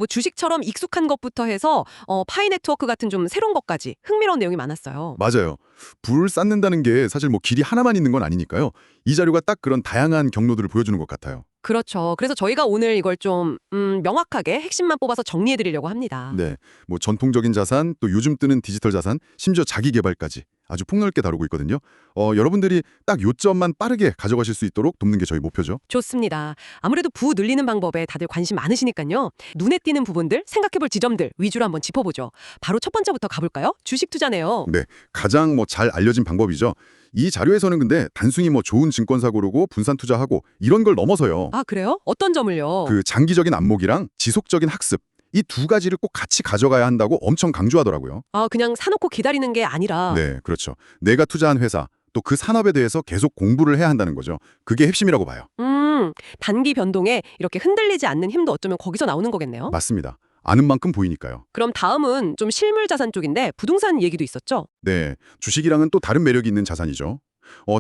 뭐 주식처럼 익숙한 것부터 해서 파이 네트워크 같은 좀 새로운 것까지 흥미로운 내용이 많았어요. 맞아요. 불을 쌓는다는 게 사실 뭐 길이 하나만 있는 건 아니니까요. 이 자료가 딱 그런 다양한 경로들을 보여주는 것 같아요. 그렇죠. 그래서 저희가 오늘 이걸 좀 명확하게 핵심만 뽑아서 정리해드리려고 합니다. 네, 뭐 전통적인 자산, 또 요즘 뜨는 디지털 자산, 심지어 자기 개발까지 아주 폭넓게 다루고 있거든요. 여러분들이 딱 요점만 빠르게 가져가실 수 있도록 돕는 게 저희 목표죠. 좋습니다. 아무래도 부 늘리는 방법에 다들 관심 많으시니까요. 눈에 띄는 부분들, 생각해볼 지점들 위주로 한번 짚어보죠. 바로 첫 번째부터 가볼까요? 주식 투자네요. 네, 가장 뭐 잘 알려진 방법이죠. 이 자료에서는 근데 단순히 뭐 좋은 증권사 고르고 분산 투자하고 이런 걸 넘어서요. 아, 그래요? 어떤 점을요? 그 장기적인 안목이랑 지속적인 학습, 이 두 가지를 꼭 같이 가져가야 한다고 엄청 강조하더라고요. 아, 그냥 사놓고 기다리는 게 아니라. 네, 그렇죠. 내가 투자한 회사, 또 그 산업에 대해서 계속 공부를 해야 한다는 거죠. 그게 핵심이라고 봐요. 단기 변동에 이렇게 흔들리지 않는 힘도 어쩌면 거기서 나오는 거겠네요. 맞습니다. 아는 만큼 보이니까요. 그럼 다음은 좀 실물 자산 쪽인데 부동산 얘기도 있었죠? 네, 주식이랑은 또 다른 매력이 있는 자산이죠.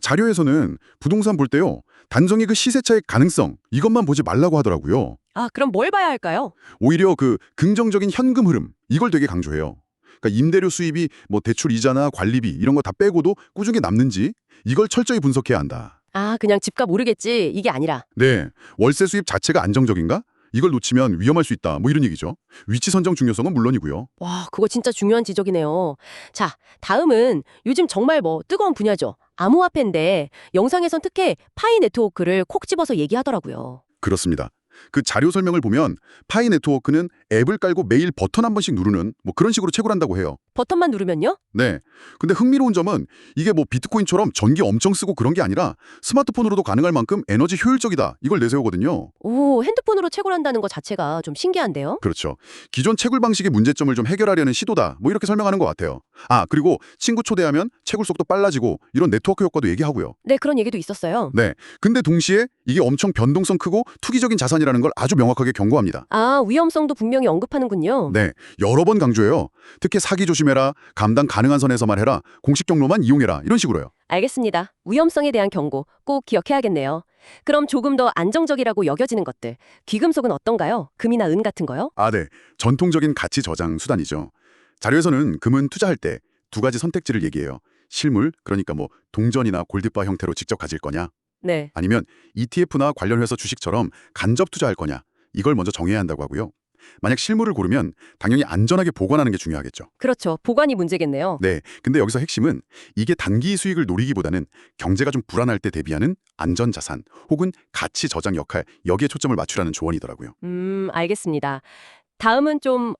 자료에서는 부동산 볼 때요, 단정히 그 시세 차익 가능성, 이것만 보지 말라고 하더라고요. 아, 그럼 뭘 봐야 할까요? 오히려 그 긍정적인 현금 흐름, 이걸 되게 강조해요. 그러니까 임대료 수입이 뭐 대출 이자나 관리비 이런 거 다 빼고도 꾸준히 남는지 이걸 철저히 분석해야 한다. 아, 그냥 집값 오르겠지 이게 아니라. 네, 월세 수입 자체가 안정적인가? 이걸 놓치면 위험할 수 있다. 뭐 이런 얘기죠. 위치 선정 중요성은 물론이고요. 와, 그거 진짜 중요한 지적이네요. 자, 다음은 요즘 정말 뭐 뜨거운 분야죠. 암호화폐인데 영상에선 특히 파이 네트워크를 콕 집어서 얘기하더라고요. 그렇습니다. 그 자료 설명을 보면 파이 네트워크는 앱을 깔고 매일 버튼 한 번씩 누르는 뭐 그런 식으로 채굴한다고 해요. 버튼만 누르면요? 네. 근데 흥미로운 점은 이게 뭐 비트코인처럼 전기 엄청 쓰고 그런 게 아니라 스마트폰으로도 가능할 만큼 에너지 효율적이다. 이걸 내세우거든요. 오, 핸드폰으로 채굴한다는 것 자체가 좀 신기한데요? 그렇죠. 기존 채굴 방식의 문제점을 좀 해결하려는 시도다. 뭐 이렇게 설명하는 것 같아요. 아, 그리고 친구 초대하면 채굴 속도 빨라지고 이런 네트워크 효과도 얘기하고요. 네, 그런 얘기도 있었어요. 네. 근데 동시에 이게 엄청 변동성 크고 투기적인 자산이라는 걸 아주 명확하게 경고합니다. 아, 위험성도 분명히 언급하는군요. 네. 여러 번 강조해요. 특히 사기 조심해라. 감당 가능한 선에서만 해라. 공식 경로만 이용해라. 이런 식으로요. 알겠습니다. 위험성에 대한 경고 꼭 기억해야겠네요. 그럼 조금 더 안정적이라고 여겨지는 것들. 귀금속은 어떤가요? 금이나 은 같은 거요? 아, 네. 전통적인 가치 저장 수단이죠. 자료에서는 금은 투자할 때 두 가지 선택지를 얘기해요. 실물, 그러니까 뭐 동전이나 골드바 형태로 직접 가질 거냐, 네. 아니면 ETF나 관련 회사 주식처럼 간접 투자할 거냐, 이걸 먼저 정해야 한다고 하고요. 만약 실물을 고르면 당연히 안전하게 보관하는 게 중요하겠죠. 그렇죠. 보관이 문제겠네요. 네, 근데 여기서 핵심은 이게 단기 수익을 노리기보다는 경제가 좀 불안할 때 대비하는 안전자산 혹은 가치 저장 역할, 여기에 초점을 맞추라는 조언이더라고요. 알겠습니다. 다음은 좀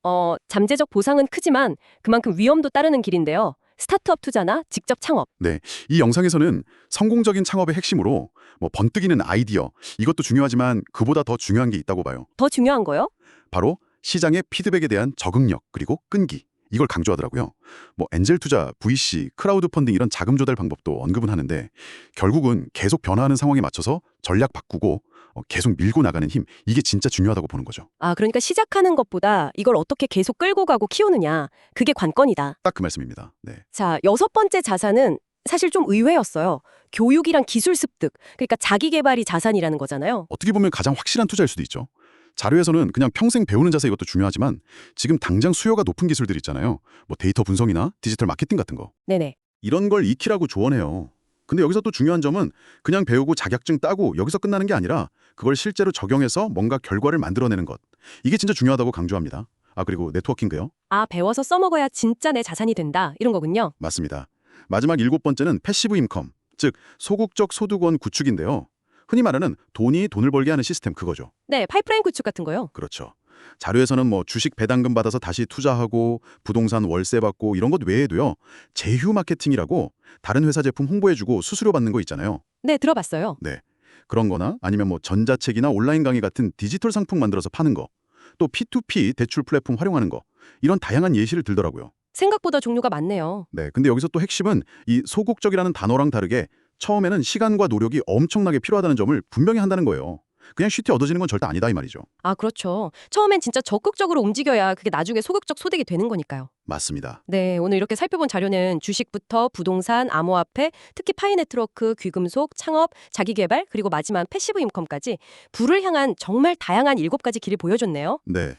잠재적 보상은 크지만 그만큼 위험도 따르는 길인데요. 스타트업 투자나 직접 창업. 네, 이 영상에서는 성공적인 창업의 핵심으로 뭐 번뜩이는 아이디어, 이것도 중요하지만 그보다 더 중요한 게 있다고 봐요. 더 중요한 거요? 바로 시장의 피드백에 대한 적응력 그리고 끈기. 이걸 강조하더라고요. 뭐 엔젤 투자, VC, 크라우드 펀딩 이런 자금 조달 방법도 언급은 하는데 결국은 계속 변화하는 상황에 맞춰서 전략 바꾸고 계속 밀고 나가는 힘, 이게 진짜 중요하다고 보는 거죠. 아, 그러니까 시작하는 것보다 이걸 어떻게 계속 끌고 가고 키우느냐. 그게 관건이다. 딱 그 말씀입니다. 네. 자, 여섯 번째 자산은 사실 좀 의외였어요. 교육이랑 기술 습득. 그러니까 자기 개발이 자산이라는 거잖아요. 어떻게 보면 가장 확실한 투자일 수도 있죠. 자료에서는 그냥 평생 배우는 자세 이것도 중요하지만 지금 당장 수요가 높은 기술들 있잖아요. 뭐 데이터 분석이나 디지털 마케팅 같은 거. 네네. 이런 걸 익히라고 조언해요. 근데 여기서 또 중요한 점은 그냥 배우고 자격증 따고 여기서 끝나는 게 아니라 그걸 실제로 적용해서 뭔가 결과를 만들어내는 것. 이게 진짜 중요하다고 강조합니다. 아, 그리고 네트워킹도요. 아, 배워서 써먹어야 진짜 내 자산이 된다. 이런 거군요. 맞습니다. 마지막 일곱 번째는 패시브 인컴, 즉 소극적 소득원 구축인데요. 흔히 말하는 돈이 돈을 벌게 하는 시스템 그거죠. 네, 파이프라인 구축 같은 거요. 그렇죠. 자료에서는 뭐 주식 배당금 받아서 다시 투자하고 부동산 월세 받고 이런 것 외에도요. 제휴 마케팅이라고 다른 회사 제품 홍보해주고 수수료 받는 거 있잖아요. 네, 들어봤어요. 네. 그런 거나 아니면 뭐 전자책이나 온라인 강의 같은 디지털 상품 만들어서 파는 거. 또 P2P 대출 플랫폼 활용하는 거. 이런 다양한 예시를 들더라고요. 생각보다 종류가 많네요. 네. 근데 여기서 또 핵심은 이 소극적이라는 단어랑 다르게 처음에는 시간과 노력이 엄청나게 필요하다는 점을 분명히 한다는 거예요. 그냥 쉽게 얻어지는 건 절대 아니다 이 말이죠. 아, 그렇죠. 처음엔 진짜 적극적으로 움직여야 그게 나중에 소극적 소득이 되는 거니까요. 맞습니다. 네, 오늘 이렇게 살펴본 자료는 주식부터 부동산, 암호화폐, 특히 파이 네트워크, 귀금속, 창업, 자기개발, 그리고 마지막 패시브 인컴까지 부를 향한 정말 다양한 7가지 길을 보여줬네요. 네.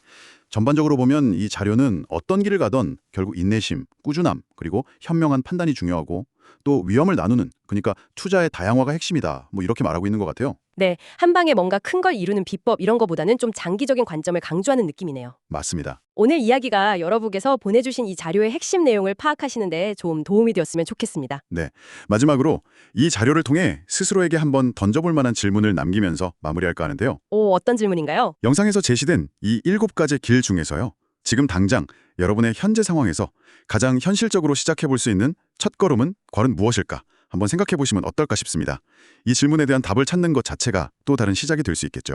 전반적으로 보면 이 자료는 어떤 길을 가던 결국 인내심, 꾸준함, 그리고 현명한 판단이 중요하고 또 위험을 나누는, 그러니까 투자의 다양화가 핵심이다. 뭐 이렇게 말하고 있는 것 같아요. 네, 한 방에 뭔가 큰 걸 이루는 비법 이런 거보다는 좀 장기적인 관점을 강조하는 느낌이네요. 맞습니다. 오늘 이야기가 여러분께서 보내주신 이 자료의 핵심 내용을 파악하시는데 좀 도움이 되었으면 좋겠습니다. 네. 마지막으로 이 자료를 통해 스스로에게 한번 던져볼 만한 질문을 남기면서 마무리할까 하는데요. 오, 어떤 질문인가요? 영상에서 제시된 이 7가지 길 중에서요. 지금 당장 여러분의 현재 상황에서 가장 현실적으로 시작해 볼 수 있는 첫걸음은 과연 무엇일까? 한번 생각해 보시면 어떨까 싶습니다. 이 질문에 대한 답을 찾는 것 자체가 또 다른 시작이 될 수 있겠죠.